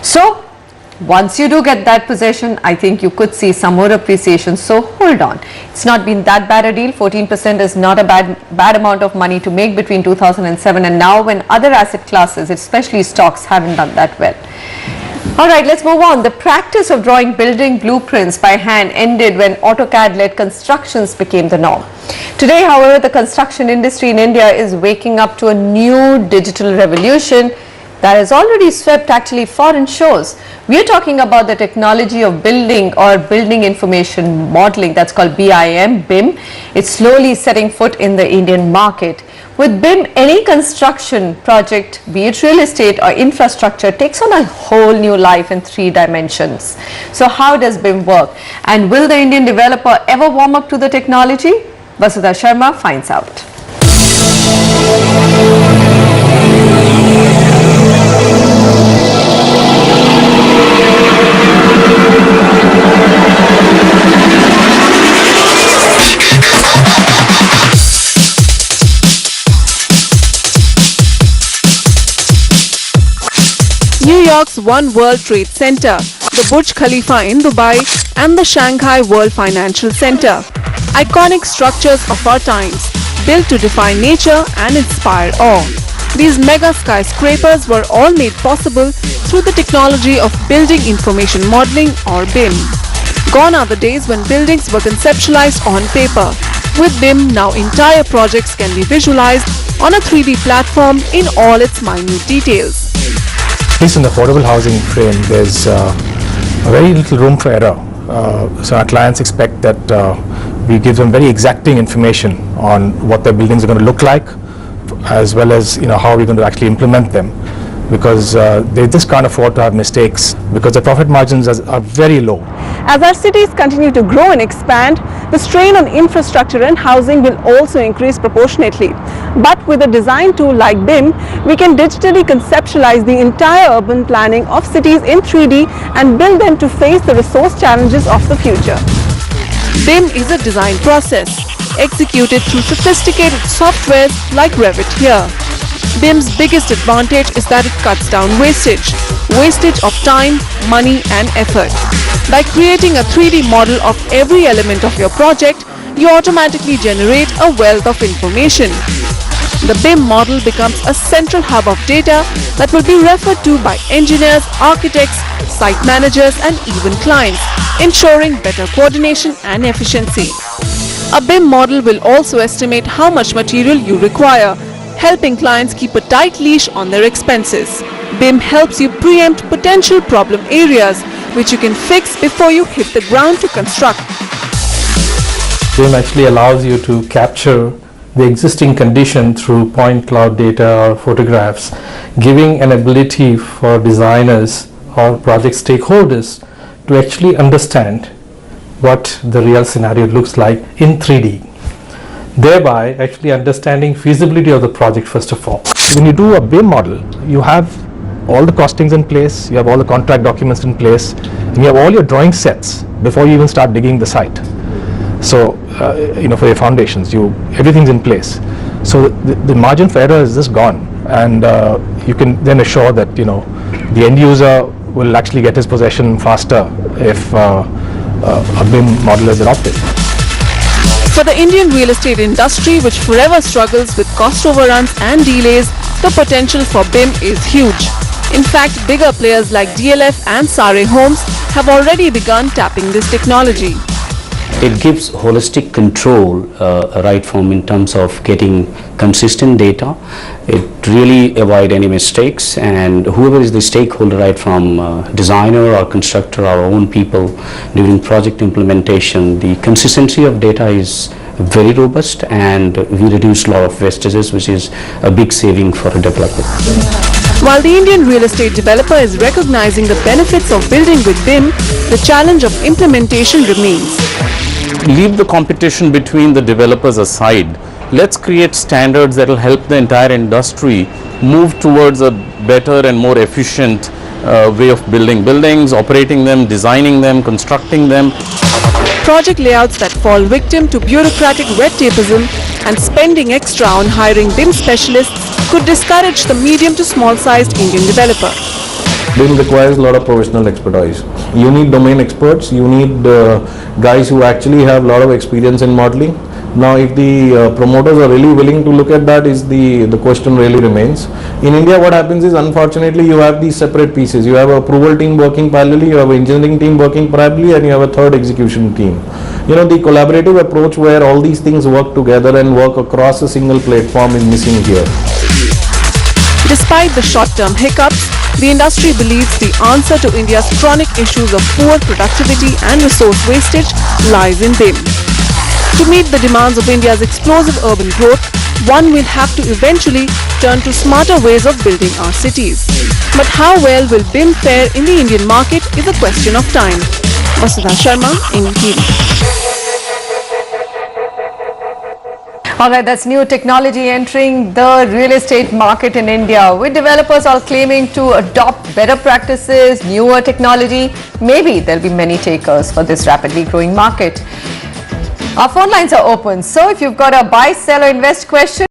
So once you do get that possession, I think you could see some more appreciation. So hold on. It's not been that bad a deal. 14% is not a bad amount of money to make between 2007 and now, when other asset classes, especially stocks, haven't done that well. Alright, let's move on. The practice of drawing building blueprints by hand ended when AutoCAD-led constructions became the norm. Today, however, the construction industry in India is waking up to a new digital revolution that has already swept actually foreign shores. We are talking about the technology of building or building information modeling, that's called BIM. It's slowly setting foot in the Indian market. With BIM, any construction project, be it real estate or infrastructure, takes on a whole new life in 3 dimensions. So how does BIM work? And will the Indian developer ever warm up to the technology? Vasudha Sharma finds out. New York's One World Trade Center, the Burj Khalifa in Dubai, and the Shanghai World Financial Center. Iconic structures of our times, built to defy nature and inspire awe. These mega skyscrapers were all made possible through the technology of Building Information Modeling, or BIM. Gone are the days when buildings were conceptualized on paper. With BIM, now entire projects can be visualized on a 3D platform in all its minute details. At least in the affordable housing frame, there's very little room for error. So our clients expect that we give them very exacting information on what their buildings are going to look like, as well as how we're going to actually implement them, because they just can't afford to have mistakes, because the profit margins are very low. As our cities continue to grow and expand, the strain on infrastructure and housing will also increase proportionately. But with a design tool like BIM, we can digitally conceptualize the entire urban planning of cities in 3D and build them to face the resource challenges of the future. BIM is a design process executed through sophisticated softwares like Revit here. BIM's biggest advantage is that it cuts down wastage of time, money and effort. By creating a 3D model of every element of your project, you automatically generate a wealth of information. The BIM model becomes a central hub of data that will be referred to by engineers, architects, site managers and even clients, ensuring better coordination and efficiency. A BIM model will also estimate how much material you require, helping clients keep a tight leash on their expenses. BIM helps you preempt potential problem areas, which you can fix before you hit the ground to construct. BIM actually allows you to capture the existing condition through point cloud data or photographs, giving an ability for designers or project stakeholders to actually understand what the real scenario looks like in 3D, thereby actually understanding feasibility of the project first of all. When you do a BIM model, you have all the costings in place, you have all the contract documents in place, and you have all your drawing sets before you even start digging the site. So, for your foundations, everything's in place. So the margin for error is just gone, and you can then assure that the end user will actually get his possession faster if a BIM model is adopted. For the Indian real estate industry, which forever struggles with cost overruns and delays, the potential for BIM is huge. In fact, bigger players like DLF and Sare Homes have already begun tapping this technology. It gives holistic control right from in terms of getting consistent data. It really avoids any mistakes, and whoever is the stakeholder, right from designer or constructor, our own people during project implementation, the consistency of data is very robust, and we reduce a lot of wastages, which is a big saving for a developer. While the Indian real estate developer is recognizing the benefits of building with BIM, the challenge of implementation remains. Leave the competition between the developers aside. Let's create standards that will help the entire industry move towards a better and more efficient way of building buildings, operating them, designing them, constructing them. Project layouts that fall victim to bureaucratic red tapeism and spending extra on hiring BIM specialists could discourage the medium to small-sized Indian developer. BIM requires a lot of professional expertise. You need domain experts, you need guys who actually have a lot of experience in modeling. Now if the promoters are really willing to look at that, is the question really remains. In India what happens is, unfortunately, you have these separate pieces. You have a approval team working parallelly, you have an engineering team working parallelly, and you have a third execution team. You know, the collaborative approach where all these things work together and work across a single platform is missing here. Despite the short-term hiccups, the industry believes the answer to India's chronic issues of poor productivity and resource wastage lies in BIM. To meet the demands of India's explosive urban growth, one will have to eventually turn to smarter ways of building our cities. But how well will BIM fare in the Indian market is a question of time. Vasudha Sharma, NTV. Alright, that's new technology entering the real estate market in India, with developers all claiming to adopt better practices, newer technology. Maybe there'll be many takers for this rapidly growing market. Our phone lines are open, so if you've got a buy, sell or invest question,